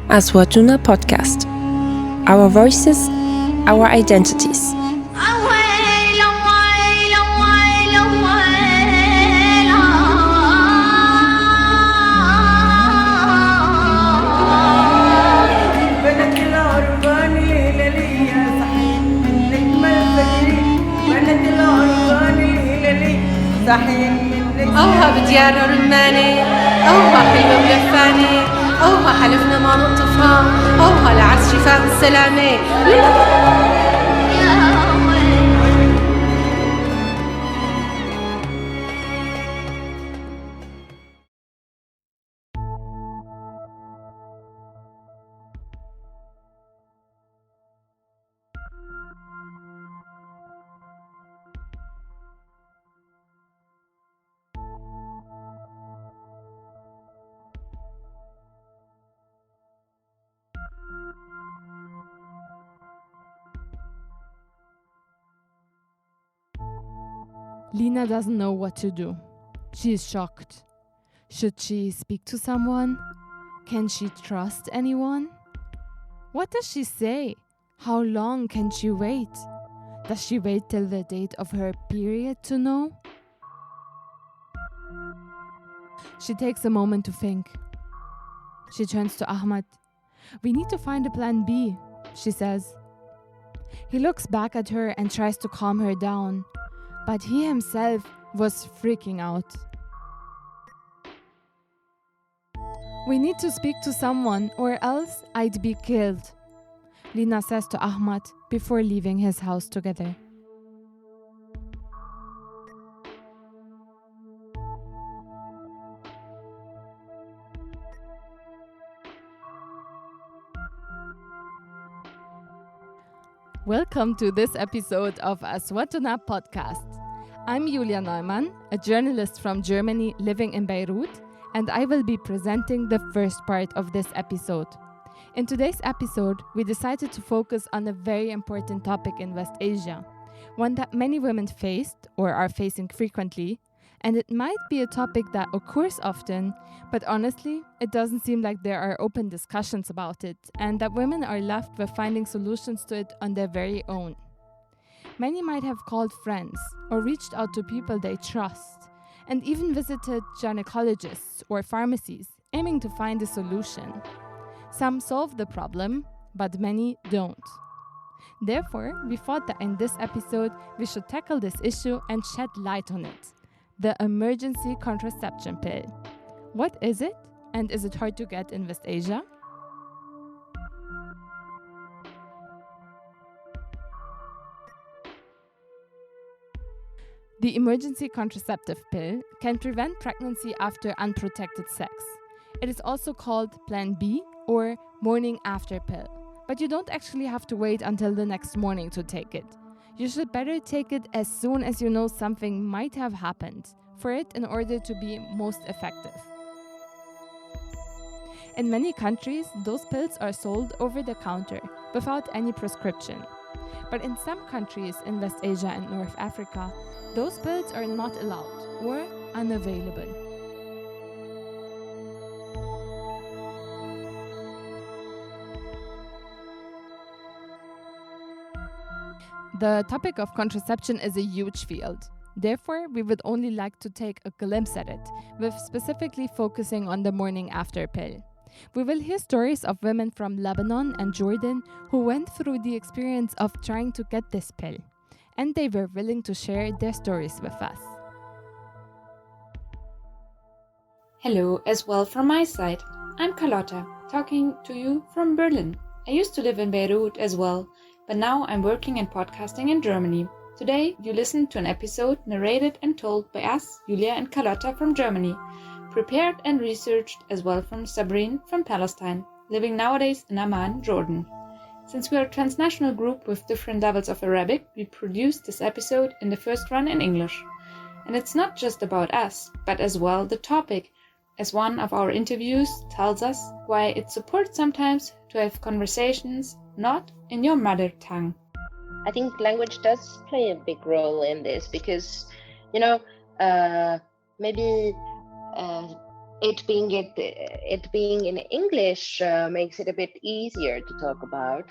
Aswatuna Podcast. Our voices, our identities. أوها بديار رماني، أوها حلوة ملفاني، أوها حلفنا ما نقطفها، أوها لعرس شفاء السلامة. Lina doesn't know what to do. She is shocked. Should she speak to someone? Can she trust anyone? What does she say? How long can she wait? Does she wait till the date of her period to know? She takes a moment to think. She turns to Ahmad. "We need to find a plan B," she says. He looks back at her and tries to calm her down, but he himself was freaking out. "We need to speak to someone or else I'd be killed," Lina says to Ahmad before leaving his house together. Welcome to this episode of Aswatuna Podcast. I'm Julia Neumann, a journalist from Germany living in Beirut, and I will be presenting the first part of this episode. In today's episode, we decided to focus on a very important topic in West Asia, one that many women faced or are facing frequently, and it might be a topic that occurs often, but honestly, it doesn't seem like there are open discussions about it, and that women are left with finding solutions to it on their very own. Many might have called friends or reached out to people they trust, and even visited gynecologists or pharmacies, aiming to find a solution. Some solve the problem, but many don't. Therefore, we thought that in this episode, we should tackle this issue and shed light on it. The emergency contraception pill. What is it, and is it hard to get in West Asia? The emergency contraceptive pill can prevent pregnancy after unprotected sex. It is also called Plan B or morning after pill, but you don't actually have to wait until the next morning to take it. You should better take it as soon as you know something might have happened for it in order to be most effective. In many countries, those pills are sold over the counter without any prescription. But in some countries in West Asia and North Africa, those pills are not allowed or unavailable. The topic of contraception is a huge field. Therefore, we would only like to take a glimpse at it, with specifically focusing on the morning after pill. We will hear stories of women from Lebanon and Jordan who went through the experience of trying to get this pill, and they were willing to share their stories with us. Hello as well from my side. I'm Carlotta, talking to you from Berlin. I used to live in Beirut as well, but now I'm working and podcasting in Germany. Today you listen to an episode narrated and told by us, Julia and Carlotta from Germany, prepared and researched as well from Sabreen from Palestine, living nowadays in Amman, Jordan. Since we are a transnational group with different levels of Arabic, we produced this episode in the first run in English. And it's not just about us, but as well the topic, as one of our interviews tells us why it supports sometimes to have conversations not in your mother tongue. I think language does play a big role in this because, maybe it being in English makes it a bit easier to talk about,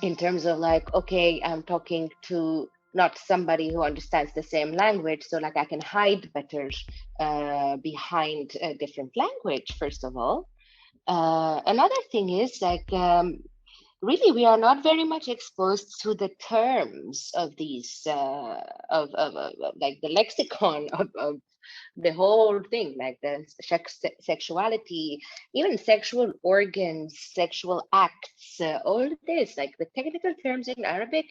in terms of like, okay, I'm talking to not somebody who understands the same language, so like I can hide better behind a different language, first of all. Another thing is like, really, we are not very much exposed to the terms of these, of like the lexicon of the whole thing, like the sexuality, even sexual organs, sexual acts, all this, like the technical terms in Arabic,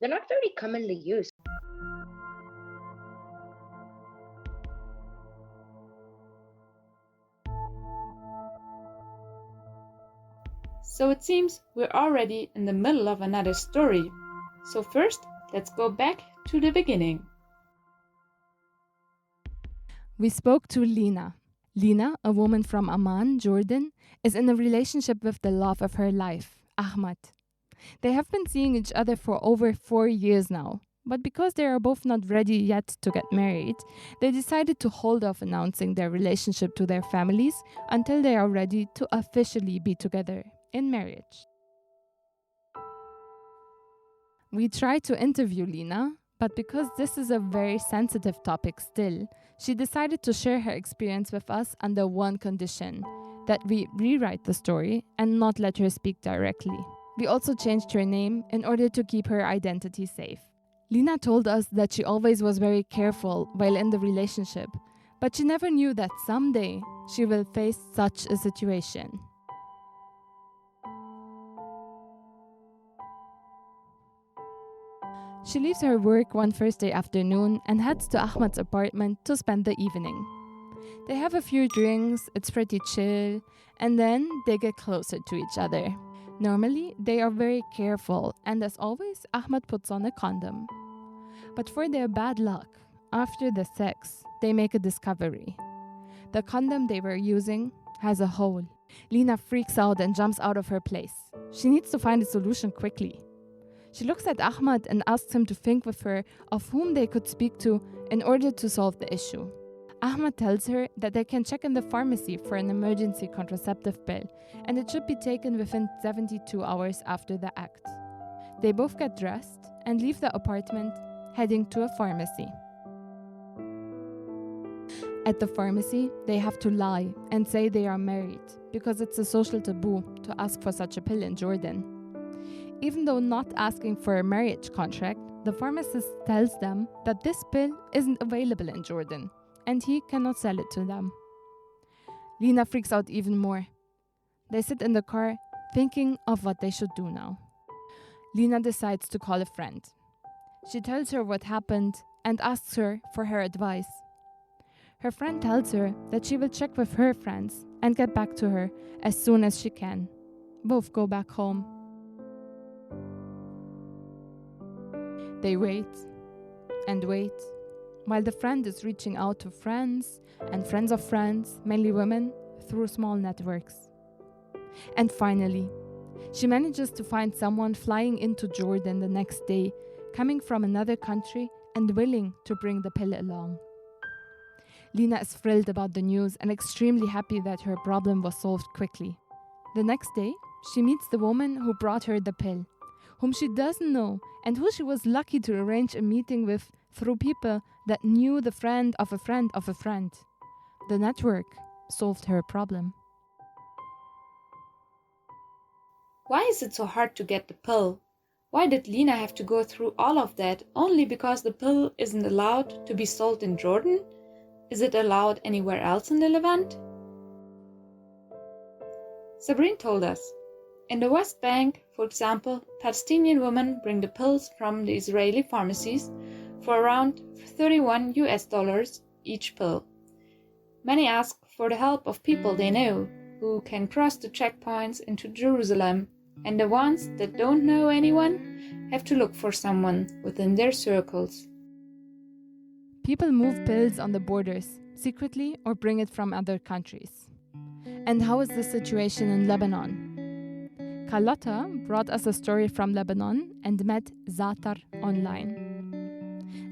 they're not very commonly used. So it seems we're already in the middle of another story. So first, let's go back to the beginning. We spoke to Lina. Lina, a woman from Amman, Jordan, is in a relationship with the love of her life, Ahmad. They have been seeing each other for over 4 years now, but because they are both not ready yet to get married, they decided to hold off announcing their relationship to their families until they are ready to officially be together in marriage. We tried to interview Lina, but because this is a very sensitive topic still, she decided to share her experience with us under one condition, that we rewrite the story and not let her speak directly. We also changed her name in order to keep her identity safe. Lina told us that she always was very careful while in the relationship, but she never knew that someday she will face such a situation. She leaves her work one Thursday afternoon and heads to Ahmad's apartment to spend the evening. They have a few drinks, it's pretty chill, and then they get closer to each other. Normally, they are very careful, and as always, Ahmad puts on a condom. But for their bad luck, after the sex, they make a discovery. The condom they were using has a hole. Lina freaks out and jumps out of her place. She needs to find a solution quickly. She looks at Ahmad and asks him to think with her of whom they could speak to in order to solve the issue. Ahmad tells her that they can check in the pharmacy for an emergency contraceptive pill, and it should be taken within 72 hours after the act. They both get dressed and leave the apartment, heading to a pharmacy. At the pharmacy, they have to lie and say they are married, because it's a social taboo to ask for such a pill in Jordan. Even though not asking for a marriage contract, the pharmacist tells them that this pill isn't available in Jordan, and he cannot sell it to them. Lina freaks out even more. They sit in the car, thinking of what they should do now. Lina decides to call a friend. She tells her what happened and asks her for her advice. Her friend tells her that she will check with her friends and get back to her as soon as she can. Both go back home. They wait and wait, while the friend is reaching out to friends and friends of friends, mainly women, through small networks. And finally, she manages to find someone flying into Jordan the next day, coming from another country and willing to bring the pill along. Lina is thrilled about the news and extremely happy that her problem was solved quickly. The next day, she meets the woman who brought her the pill, whom she doesn't know and who she was lucky to arrange a meeting with through people that knew the friend of a friend of a friend. The network solved her problem. Why is it so hard to get the pill? Why did Lina have to go through all of that only because the pill isn't allowed to be sold in Jordan? Is it allowed anywhere else in the Levant? Sabreen told us. In the West Bank, for example, Palestinian women bring the pills from the Israeli pharmacies for around $31 each pill. Many ask for the help of people they know who can cross the checkpoints into Jerusalem, and the ones that don't know anyone have to look for someone within their circles. People move pills on the borders, secretly, or bring it from other countries. And how is the situation in Lebanon? Carlotta brought us a story from Lebanon and met Zaatar online.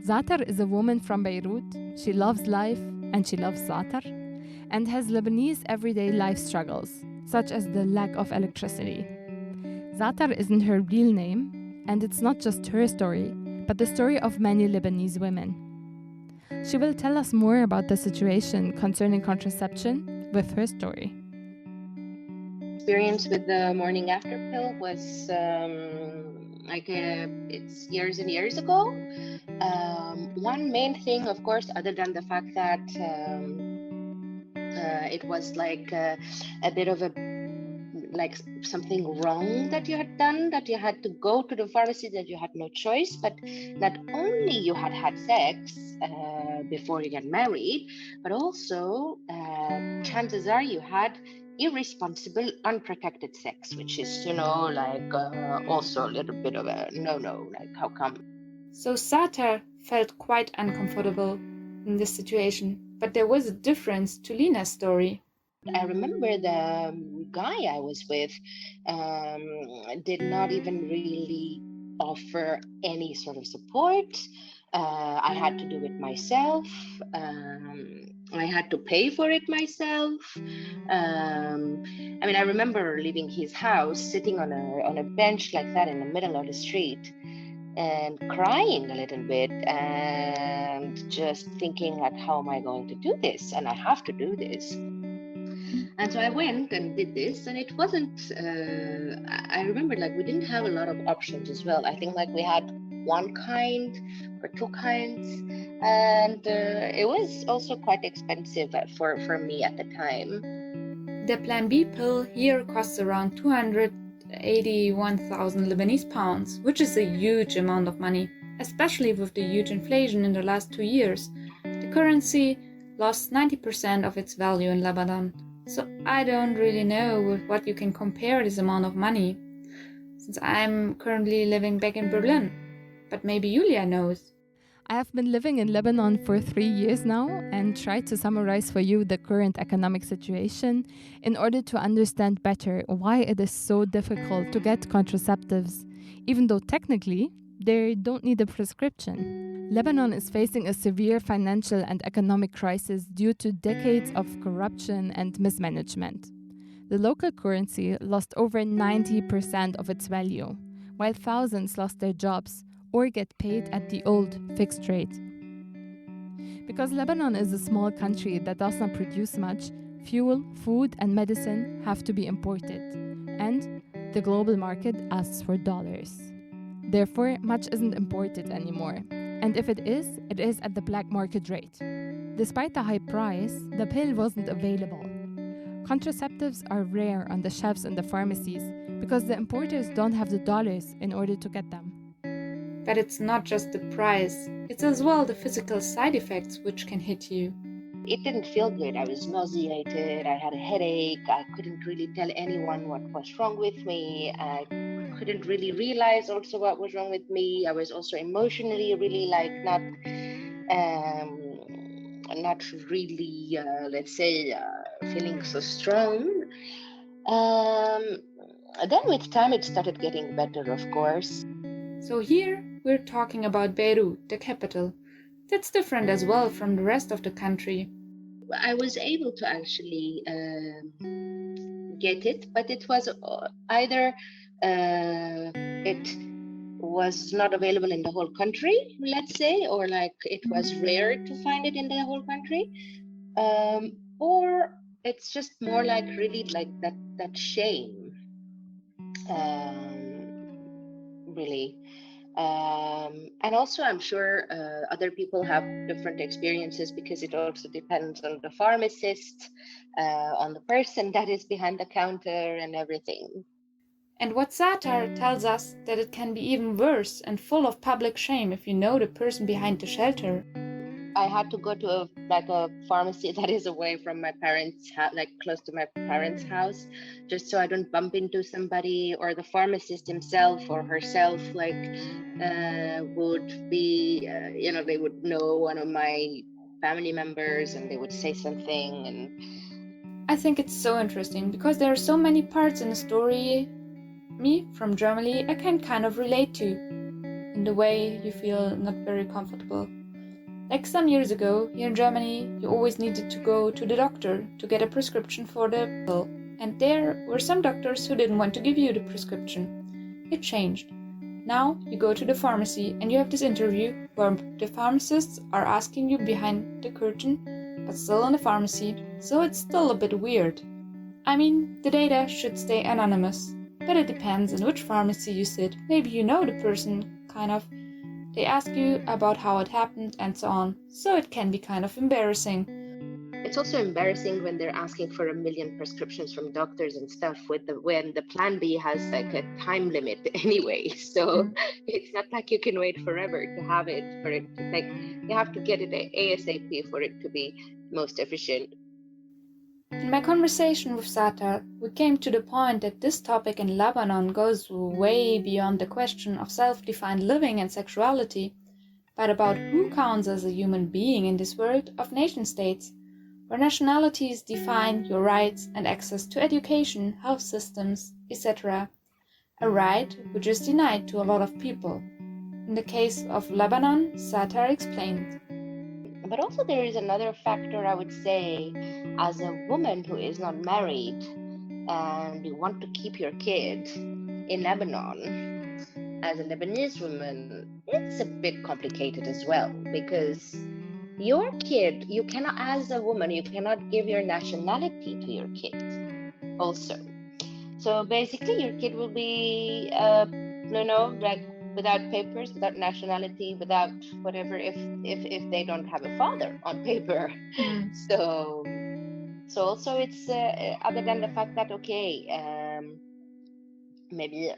Zaatar is a woman from Beirut. She loves life and she loves Zaatar. and has Lebanese everyday life struggles, such as the lack of electricity. Zaatar isn't her real name, and it's not just her story, but the story of many Lebanese women. She will tell us more about the situation concerning contraception with her story. Experience with the morning after pill was it's years and years ago. One main thing, of course, other than the fact that it was like a bit of something wrong that you had done, that you had to go to the pharmacy, that you had no choice, but not only you had sex before you get married, but also chances are you had irresponsible, unprotected sex, which is, also a little bit of a no-no, like how come? So Zaatar felt quite uncomfortable in this situation, but there was a difference to Lina's story. I remember the guy I was with did not even really offer any sort of support. I had to do it myself. I had to pay for it myself. I remember leaving his house, sitting on a bench like that in the middle of the street, and crying a little bit, and just thinking like, how am I going to do this? And I have to do this. And so I went and did this, and it wasn't, I remember we didn't have a lot of options as well. I think we had one kind or two kinds, and it was also quite expensive for me at the time. The Plan B pill here costs around 281,000 Lebanese pounds, which is a huge amount of money, especially with the huge inflation in the last 2 years. The currency lost 90% of its value in Lebanon. So I don't really know with what you can compare this amount of money, since I'm currently living back in Berlin. But maybe Julia knows. I have been living in Lebanon for 3 years now and tried to summarize for you the current economic situation in order to understand better why it is so difficult to get contraceptives, even though technically they don't need a prescription. Lebanon is facing a severe financial and economic crisis due to decades of corruption and mismanagement. The local currency lost over 90% of its value, while thousands lost their jobs or get paid at the old fixed rate. Because Lebanon is a small country that does not produce much, fuel, food, and medicine have to be imported, and the global market asks for dollars. Therefore, much isn't imported anymore, and if it is at the black market rate. Despite the high price, the pill wasn't available. Contraceptives are rare on the shelves in the pharmacies because the importers don't have the dollars in order to get them. But it's not just the price, it's as well the physical side effects which can hit you. It didn't feel good. I was nauseated, I had a headache, I couldn't really tell anyone what was wrong with me, I couldn't really realize also what was wrong with me. I was also emotionally really not really, feeling so strong. Then with time it started getting better, of course. So here we're talking about Beirut, the capital. That's different as well from the rest of the country. I was able to actually get it, but it was either it was not available in the whole country, let's say, or it was rare to find it in the whole country, or it's just more really that shame, really. And also I'm sure other people have different experiences, because it also depends on the pharmacist, on the person that is behind the counter and everything. And what Zaatar tells us that it can be even worse and full of public shame if you know the person behind the shelter. I had to go to a pharmacy that is away from my parents' house, close to my parents' house, just so I don't bump into somebody, or the pharmacist himself or herself would be, they would know one of my family members and they would say something. And I think it's so interesting because there are so many parts in the story me from Germany I can kind of relate to, in the way you feel not very comfortable. Like some years ago, here in Germany, you always needed to go to the doctor to get a prescription for the pill. And there were some doctors who didn't want to give you the prescription. It changed. Now you go to the pharmacy and you have this interview where the pharmacists are asking you behind the curtain, but still in the pharmacy, so it's still a bit weird. I mean, the data should stay anonymous, but it depends on which pharmacy you sit. Maybe you know the person, kind of. They ask you about how it happened and so on, so it can be kind of embarrassing. It's also embarrassing when they're asking for 1 million prescriptions from doctors and stuff when the plan B has like a time limit anyway. So it's not like you can wait forever to have it, for it to, like, you have to get it ASAP for it to be most efficient. In my conversation with Zaatar, we came to the point that this topic in Lebanon goes way beyond the question of self-defined living and sexuality, but about who counts as a human being in this world of nation-states, where nationalities define your rights and access to education, health systems, etc. A right which is denied to a lot of people. In the case of Lebanon, Zaatar explained. But also there is another factor, I would say, as a woman who is not married and you want to keep your kid in Lebanon, as a Lebanese woman, it's a bit complicated as well, because your kid, you cannot, as a woman, you cannot give your nationality to your kid also. So basically your kid will be, like without papers, without nationality, without whatever, if they don't have a father on paper. So also it's other than the fact that, okay, maybe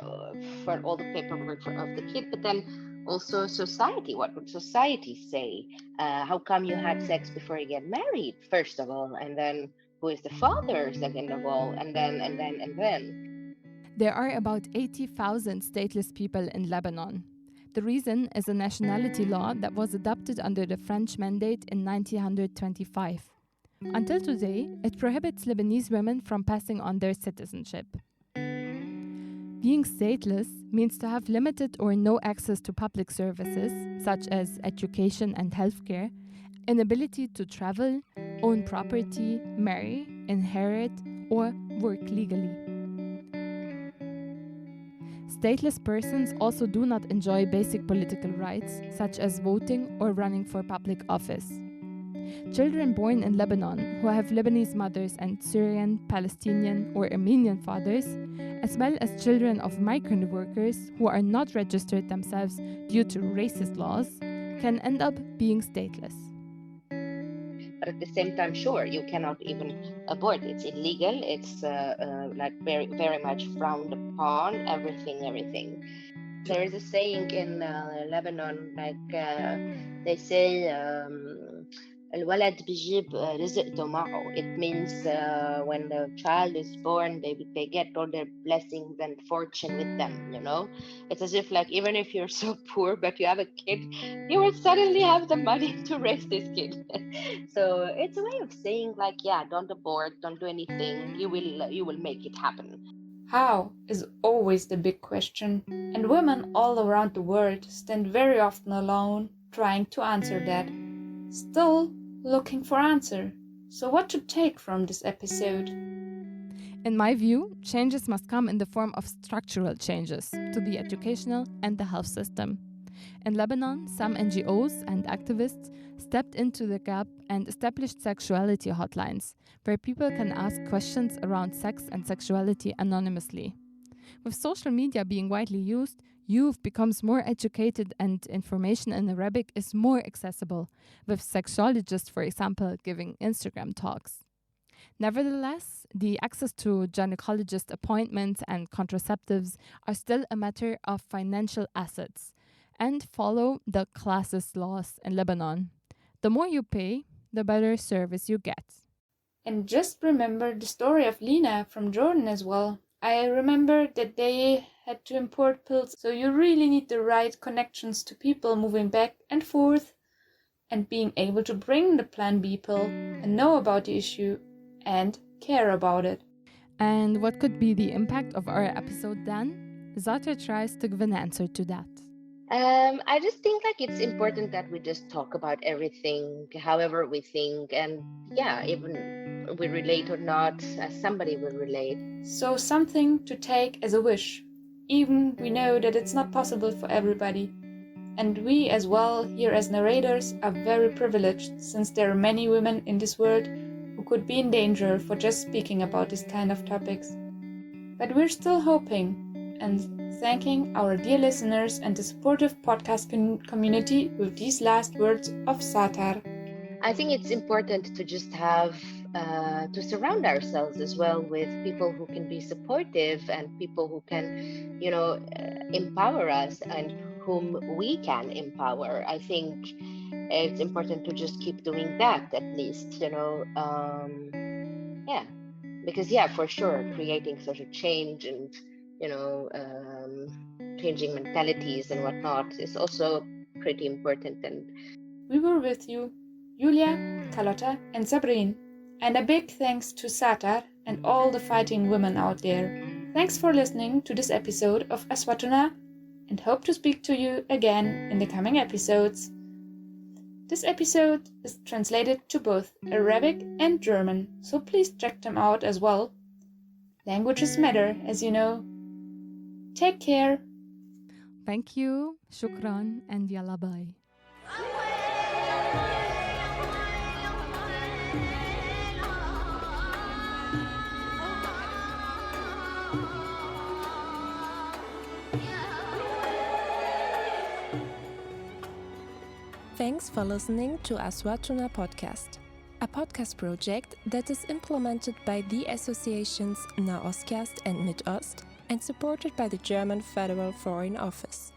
for all the paperwork of the kid, but then also society. What would society say? How come you had sex before you get married, first of all, and then who is the father, second of all, and then. There are about 80,000 stateless people in Lebanon. The reason is a nationality law that was adopted under the French Mandate in 1925. Until today, it prohibits Lebanese women from passing on their citizenship. Being stateless means to have limited or no access to public services, such as education and healthcare, inability to travel, own property, marry, inherit, or work legally. Stateless persons also do not enjoy basic political rights, such as voting or running for public office. Children born in Lebanon who have Lebanese mothers and Syrian, Palestinian, or Armenian fathers, as well as children of migrant workers who are not registered themselves due to racist laws, can end up being stateless. But at the same time, sure, you cannot even abort. It's illegal. It's like very, very much frowned upon. Everything. There is a saying in Lebanon, like they say, الولد بيجيب رزقته معه. It means when the child is born, they get all their blessings and fortune with them, you know? It's as if, like, even if you're so poor, but you have a kid, you will suddenly have the money to raise this kid. So it's a way of saying, like, yeah, don't abort, don't do anything. You will make it happen. How is always the big question, and women all around the world stand very often alone trying to answer that. Still looking for answer. So what to take from this episode? In my view, changes must come in the form of structural changes to the educational and the health system. In Lebanon, some NGOs and activists stepped into the gap and established sexuality hotlines, where people can ask questions around sex and sexuality anonymously. With social media being widely used, youth becomes more educated and information in Arabic is more accessible, with sexologists, for example, giving Instagram talks. Nevertheless, the access to gynecologist appointments and contraceptives are still a matter of financial assets and follow the classist laws in Lebanon. The more you pay, the better service you get. And just remember the story of Lina from Jordan as well. I remember that they had to import pills, so you really need the right connections to people moving back and forth and being able to bring the Plan B pill and know about the issue and care about it. And what could be the impact of our episode then? Zaatar tries to give an answer to that. I just think like it's important that we just talk about everything, however we think, and yeah, even we relate or not, somebody will relate. So something to take as a wish. Even we know that it's not possible for everybody. And we as well, here as narrators, are very privileged since there are many women in this world who could be in danger for just speaking about these kind of topics. But we're still hoping and thanking our dear listeners and the supportive podcast community with these last words of Zaatar. I think it's important to just have to surround ourselves as well with people who can be supportive and people who can, empower us and whom we can empower. I think it's important to just keep doing that at least, yeah, because yeah, for sure, creating social change and changing mentalities and whatnot is also pretty important. And we were with you, Julia, Carlotta, and Sabreen. And a big thanks to Zaatar and all the fighting women out there. Thanks for listening to this episode of Aswatuna, and hope to speak to you again in the coming episodes. This episode is translated to both Arabic and German, so please check them out as well. Languages matter, as you know. Take care. Thank you, shukran, and yalla bye. Thanks for listening to Aswatuna Podcast, a podcast project that is implemented by the associations Nahostcast and Midost and supported by the German Federal Foreign Office.